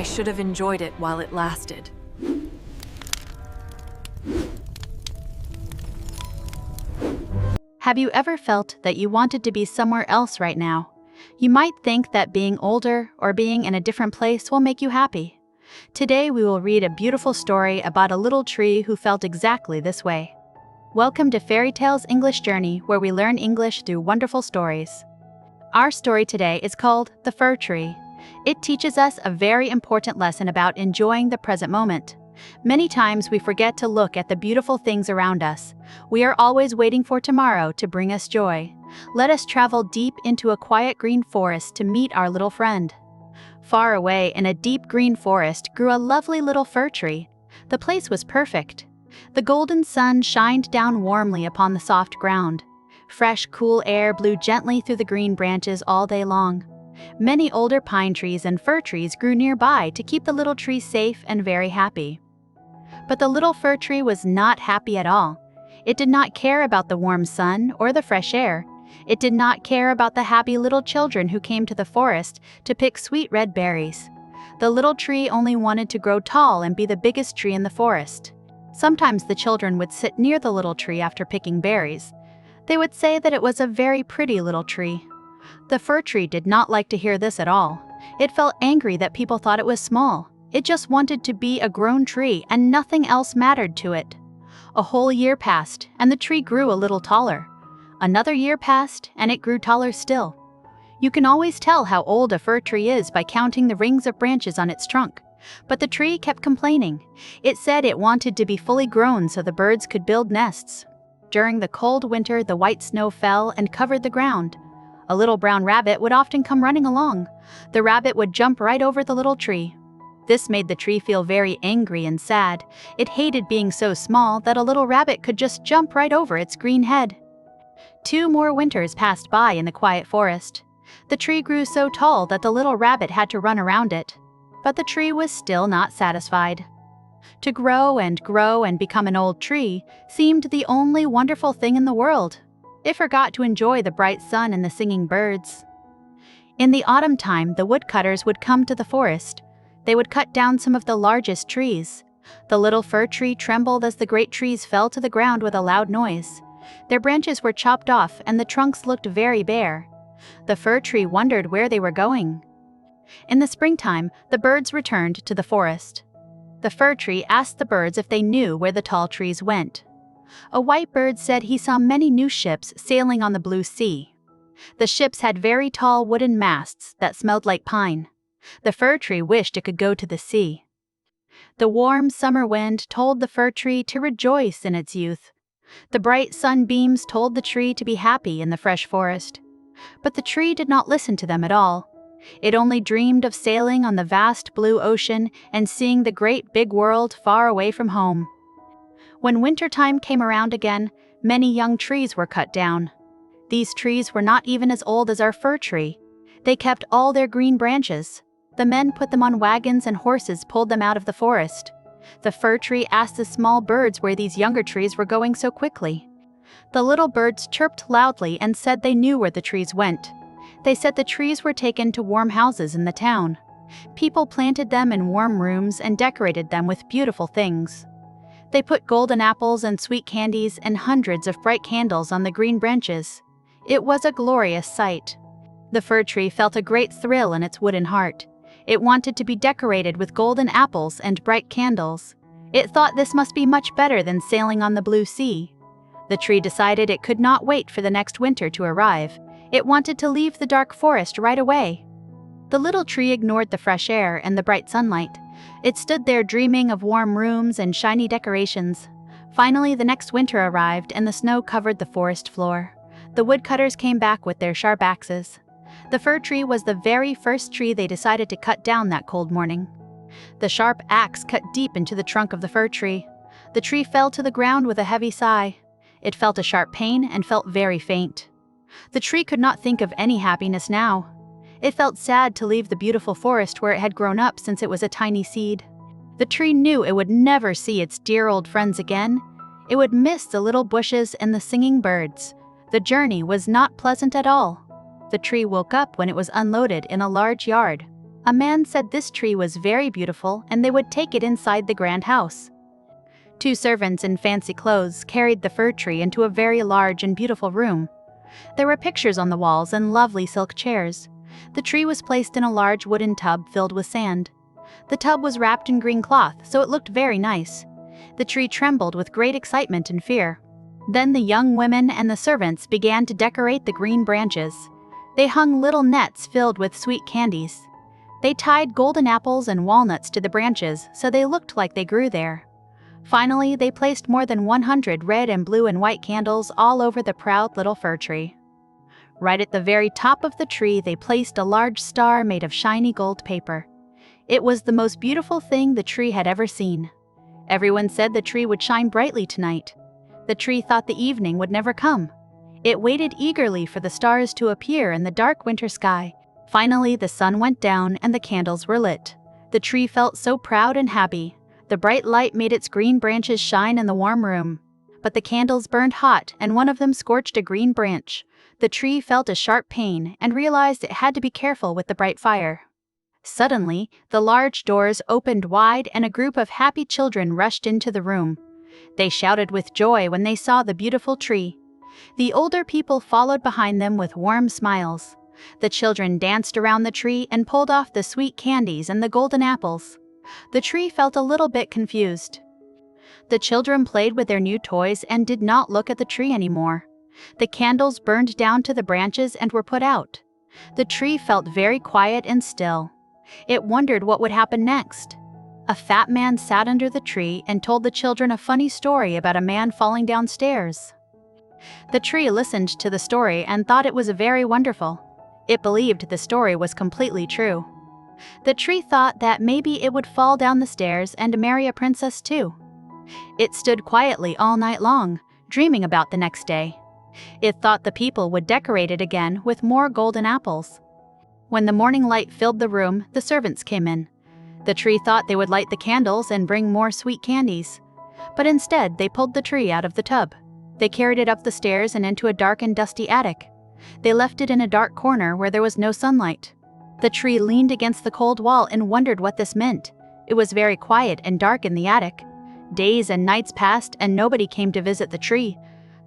should have enjoyed it while it lasted. Have you ever felt that you wanted to be somewhere else right now? You might think that being older or being in a different place will make you happy. Today we will read a beautiful story about a little tree who felt exactly this way. Welcome to Fairy Tales English Journey, where we learn English through wonderful stories. Our story today is called The Fir Tree. It teaches us a very important lesson about enjoying the present moment. Many times we forget to look at the beautiful things around us. We are always waiting for tomorrow to bring us joy. Let us travel deep into a quiet green forest to meet our little friend. Far away in a deep green forest grew a lovely little fir tree. The place was perfect. The golden sun shined down warmly upon the soft ground. Fresh, cool air blew gently through the green branches all day long. Many older pine trees and fir trees grew nearby to keep the little tree safe and very happy. But the little fir tree was not happy at all. It did not care about the warm sun or the fresh air. It did not care about the happy little children who came to the forest to pick sweet red berries. The little tree only wanted to grow tall and be the biggest tree in the forest. Sometimes the children would sit near the little tree after picking berries. They would say that it was a very pretty little tree. The fir tree did not like to hear this at all. It felt angry that people thought it was small. It just wanted to be a grown tree and nothing else mattered to it. A whole year passed and the tree grew a little taller. Another year passed and it grew taller still. You can always tell how old a fir tree is by counting the rings of branches on its trunk. But the tree kept complaining. It said it wanted to be fully grown so the birds could build nests. During the cold winter, the white snow fell and covered the ground. A little brown rabbit would often come running along. The rabbit would jump right over the little tree. This made the tree feel very angry and sad. It hated being so small that a little rabbit could just jump right over its green head. 2 more winters passed by in the quiet forest. The tree grew so tall that the little rabbit had to run around it. But the tree was still not satisfied. To grow and become an old tree seemed the only wonderful thing in the world. It forgot to enjoy the bright sun and the singing birds. In the autumn time, the woodcutters would come to the forest. They would cut down some of the largest trees. The little fir tree trembled as the great trees fell to the ground with a loud noise. Their branches were chopped off and the trunks looked very bare. The fir tree wondered where they were going. In the springtime, the birds returned to the forest. The fir tree asked the birds if they knew where the tall trees went. A white bird said he saw many new ships sailing on the blue sea. The ships had very tall wooden masts that smelled like pine. The fir tree wished it could go to the sea. The warm summer wind told the fir tree to rejoice in its youth. The bright sunbeams told the tree to be happy in the fresh forest. But the tree did not listen to them at all. It only dreamed of sailing on the vast blue ocean and seeing the great big world far away from home. When wintertime came around again, many young trees were cut down. These trees were not even as old as our fir tree. They kept all their green branches. The men put them on wagons and horses pulled them out of the forest. The fir tree asked the small birds where these younger trees were going so quickly. The little birds chirped loudly and said they knew where the trees went. They said the trees were taken to warm houses in the town. People planted them in warm rooms and decorated them with beautiful things. They put golden apples and sweet candies and hundreds of bright candles on the green branches. It was a glorious sight. The fir tree felt a great thrill in its wooden heart. It wanted to be decorated with golden apples and bright candles. It thought this must be much better than sailing on the blue sea. The tree decided it could not wait for the next winter to arrive. It wanted to leave the dark forest right away. The little tree ignored the fresh air and the bright sunlight. It stood there dreaming of warm rooms and shiny decorations. Finally, the next winter arrived and the snow covered the forest floor. The woodcutters came back with their sharp axes. The fir tree was the very first tree they decided to cut down that cold morning. The sharp axe cut deep into the trunk of the fir tree. The tree fell to the ground with a heavy sigh. It felt a sharp pain and felt very faint. The tree could not think of any happiness now. It felt sad to leave the beautiful forest where it had grown up since it was a tiny seed. The tree knew it would never see its dear old friends again. It would miss the little bushes and the singing birds. The journey was not pleasant at all. The tree woke up when it was unloaded in a large yard. A man said this tree was very beautiful and they would take it inside the grand house. Two servants in fancy clothes carried the fir tree into a very large and beautiful room. There were pictures on the walls and lovely silk chairs. The tree was placed in a large wooden tub filled with sand. The tub was wrapped in green cloth, so it looked very nice. The tree trembled with great excitement and fear. Then the young women and the servants began to decorate the green branches. They hung little nets filled with sweet candies. They tied golden apples and walnuts to the branches so they looked like they grew there. Finally, they placed more than 100 red and blue and white candles all over the proud little fir tree. Right at the very top of the tree, they placed a large star made of shiny gold paper. It was the most beautiful thing the tree had ever seen. Everyone said the tree would shine brightly tonight. The tree thought the evening would never come. It waited eagerly for the stars to appear in the dark winter sky. Finally, the sun went down and the candles were lit. The tree felt so proud and happy. The bright light made its green branches shine in the warm room. But the candles burned hot and one of them scorched a green branch. The tree felt a sharp pain and realized it had to be careful with the bright fire. Suddenly, the large doors opened wide and a group of happy children rushed into the room. They shouted with joy when they saw the beautiful tree. The older people followed behind them with warm smiles. The children danced around the tree and pulled off the sweet candies and the golden apples. The tree felt a little bit confused. The children played with their new toys and did not look at the tree anymore. The candles burned down to the branches and were put out. The tree felt very quiet and still. It wondered what would happen next. A fat man sat under the tree and told the children a funny story about a man falling downstairs. The tree listened to the story and thought it was very wonderful. It believed the story was completely true. The tree thought that maybe it would fall down the stairs and marry a princess too. It stood quietly all night long, dreaming about the next day. It thought the people would decorate it again with more golden apples. When the morning light filled the room, the servants came in. The tree thought they would light the candles and bring more sweet candies. But instead, they pulled the tree out of the tub. They carried it up the stairs and into a dark and dusty attic. They left it in a dark corner where there was no sunlight. The tree leaned against the cold wall and wondered what this meant. It was very quiet and dark in the attic. Days and nights passed and nobody came to visit the tree.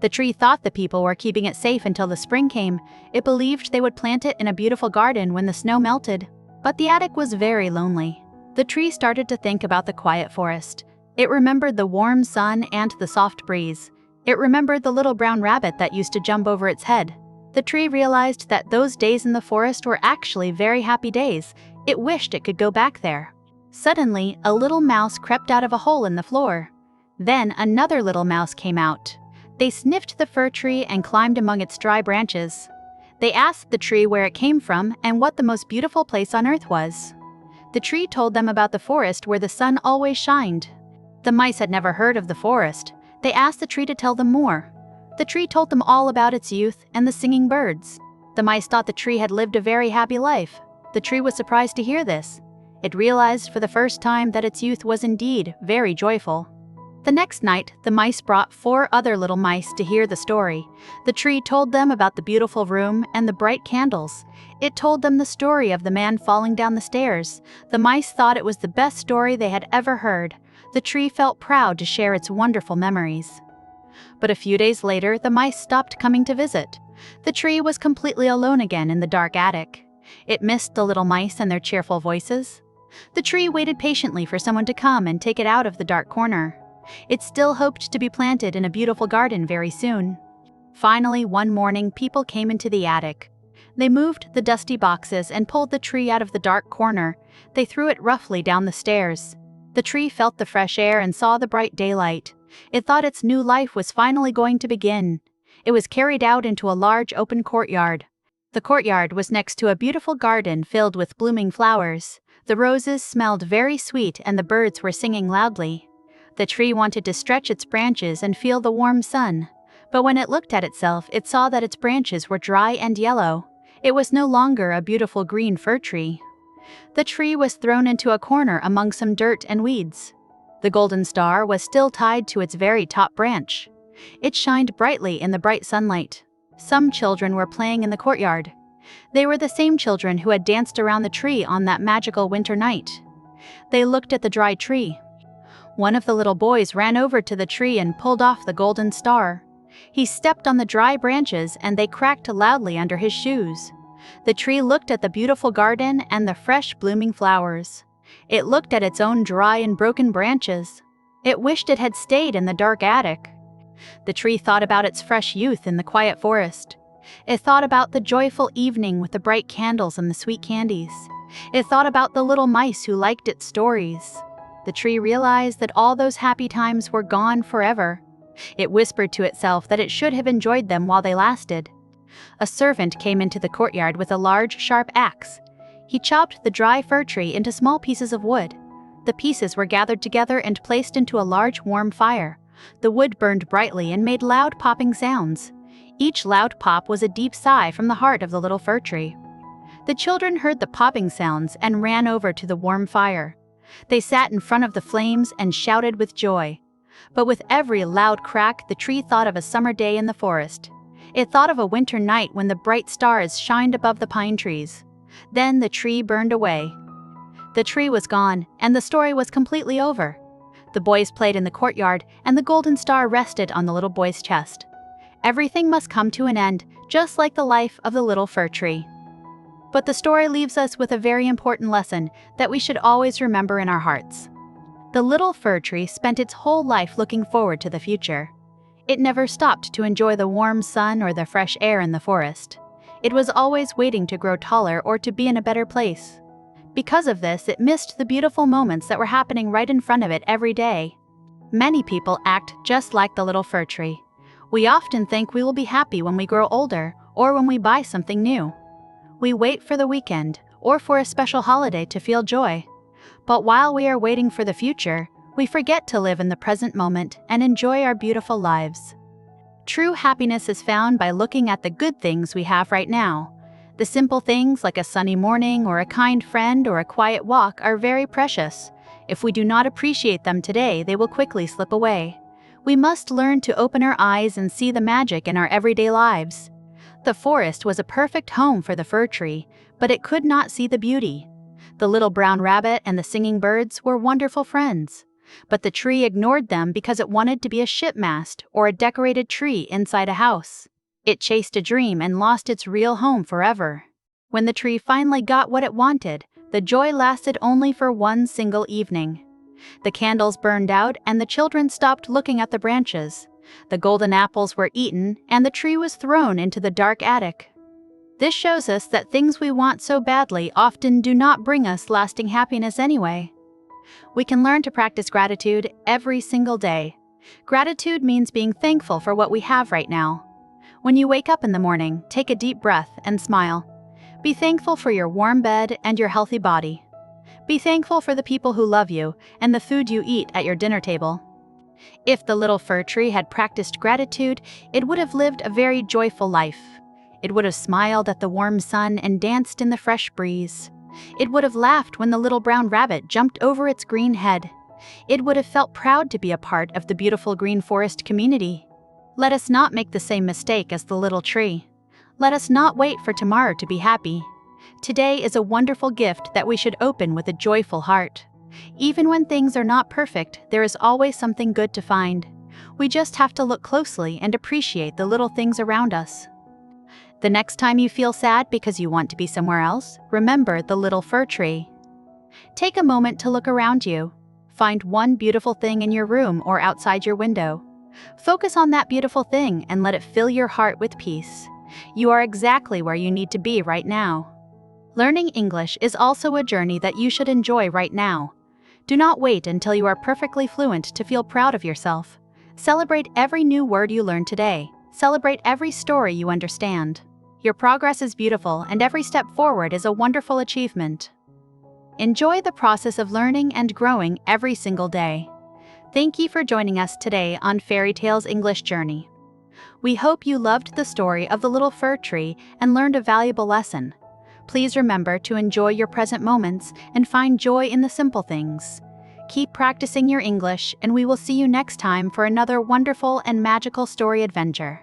The tree thought the people were keeping it safe until the spring came. It believed they would plant it in a beautiful garden when the snow melted. But the attic was very lonely. The tree started to think about the quiet forest. It remembered the warm sun and the soft breeze. It remembered the little brown rabbit that used to jump over its head. The tree realized that those days in the forest were actually very happy days. It wished it could go back there. Suddenly, a little mouse crept out of a hole in the floor. Then another little mouse came out. They sniffed the fir tree and climbed among its dry branches. They asked the tree where it came from and what the most beautiful place on earth was. The tree told them about the forest where the sun always shined. The mice had never heard of the forest. They asked the tree to tell them more. The tree told them all about its youth and the singing birds. The mice thought the tree had lived a very happy life. The tree was surprised to hear this. It realized for the first time that its youth was indeed very joyful. The next night, the mice brought 4 other little mice to hear the story. The tree told them about the beautiful room and the bright candles. It told them the story of the man falling down the stairs. The mice thought it was the best story they had ever heard. The tree felt proud to share its wonderful memories. But a few days later, the mice stopped coming to visit. The tree was completely alone again in the dark attic. It missed the little mice and their cheerful voices. The tree waited patiently for someone to come and take it out of the dark corner. It still hoped to be planted in a beautiful garden very soon. Finally, one morning, people came into the attic. They moved the dusty boxes and pulled the tree out of the dark corner. They threw it roughly down the stairs. The tree felt the fresh air and saw the bright daylight. It thought its new life was finally going to begin. It was carried out into a large open courtyard. The courtyard was next to a beautiful garden filled with blooming flowers. The roses smelled very sweet and the birds were singing loudly. The tree wanted to stretch its branches and feel the warm sun. But when it looked at itself, it saw that its branches were dry and yellow. It was no longer a beautiful green fir tree. The tree was thrown into a corner among some dirt and weeds. The golden star was still tied to its very top branch. It shined brightly in the bright sunlight. Some children were playing in the courtyard. They were the same children who had danced around the tree on that magical winter night. They looked at the dry tree. One of the little boys ran over to the tree and pulled off the golden star. He stepped on the dry branches and they cracked loudly under his shoes. The tree looked at the beautiful garden and the fresh blooming flowers. It looked at its own dry and broken branches. It wished it had stayed in the dark attic. The tree thought about its fresh youth in the quiet forest. It thought about the joyful evening with the bright candles and the sweet candies. It thought about the little mice who liked its stories. The tree realized that all those happy times were gone forever. It whispered to itself that it should have enjoyed them while they lasted. A servant came into the courtyard with a large, sharp axe. He chopped the dry fir tree into small pieces of wood. The pieces were gathered together and placed into a large, warm fire. The wood burned brightly and made loud popping sounds. Each loud pop was a deep sigh from the heart of the little fir tree. The children heard the popping sounds and ran over to the warm fire. They sat in front of the flames and shouted with joy. But with every loud crack, the tree thought of a summer day in the forest. It thought of a winter night when the bright stars shined above the pine trees. Then the tree burned away. The tree was gone, and the story was completely over. The boys played in the courtyard, and the golden star rested on the little boy's chest. Everything must come to an end, just like the life of the little fir tree. But the story leaves us with a very important lesson that we should always remember in our hearts. The little fir tree spent its whole life looking forward to the future. It never stopped to enjoy the warm sun or the fresh air in the forest. It was always waiting to grow taller or to be in a better place. Because of this, it missed the beautiful moments that were happening right in front of it every day. Many people act just like the little fir tree. We often think we will be happy when we grow older or when we buy something new. We wait for the weekend or for a special holiday to feel joy. But while we are waiting for the future, we forget to live in the present moment and enjoy our beautiful lives. True happiness is found by looking at the good things we have right now. The simple things like a sunny morning or a kind friend or a quiet walk are very precious. If we do not appreciate them today, they will quickly slip away. We must learn to open our eyes and see the magic in our everyday lives. The forest was a perfect home for the fir tree, but it could not see the beauty. The little brown rabbit and the singing birds were wonderful friends, but the tree ignored them because it wanted to be a ship mast or a decorated tree inside a house. It chased a dream and lost its real home forever. When the tree finally got what it wanted, the joy lasted only for one single evening. The candles burned out and the children stopped looking at the branches. The golden apples were eaten and the tree was thrown into the dark attic. This shows us that things we want so badly often do not bring us lasting happiness anyway. We can learn to practice gratitude every single day. Gratitude means being thankful for what we have right now. When you wake up in the morning, take a deep breath and smile. Be thankful for your warm bed and your healthy body. Be thankful for the people who love you and the food you eat at your dinner table. If the little fir tree had practiced gratitude, it would have lived a very joyful life. It would have smiled at the warm sun and danced in the fresh breeze. It would have laughed when the little brown rabbit jumped over its green head. It would have felt proud to be a part of the beautiful green forest community. Let us not make the same mistake as the little tree. Let us not wait for tomorrow to be happy. Today is a wonderful gift that we should open with a joyful heart. Even when things are not perfect, there is always something good to find. We just have to look closely and appreciate the little things around us. The next time you feel sad because you want to be somewhere else, remember the little fir tree. Take a moment to look around you. Find one beautiful thing in your room or outside your window. Focus on that beautiful thing and let it fill your heart with peace. You are exactly where you need to be right now. Learning English is also a journey that you should enjoy right now. Do not wait until you are perfectly fluent to feel proud of yourself. Celebrate every new word you learn today. Celebrate every story you understand. Your progress is beautiful and every step forward is a wonderful achievement. Enjoy the process of learning and growing every single day. Thank you for joining us today on Fairy Tales English Journey. We hope you loved the story of the little fir tree and learned a valuable lesson. Please remember to enjoy your present moments and find joy in the simple things. Keep practicing your English and we will see you next time for another wonderful and magical story adventure.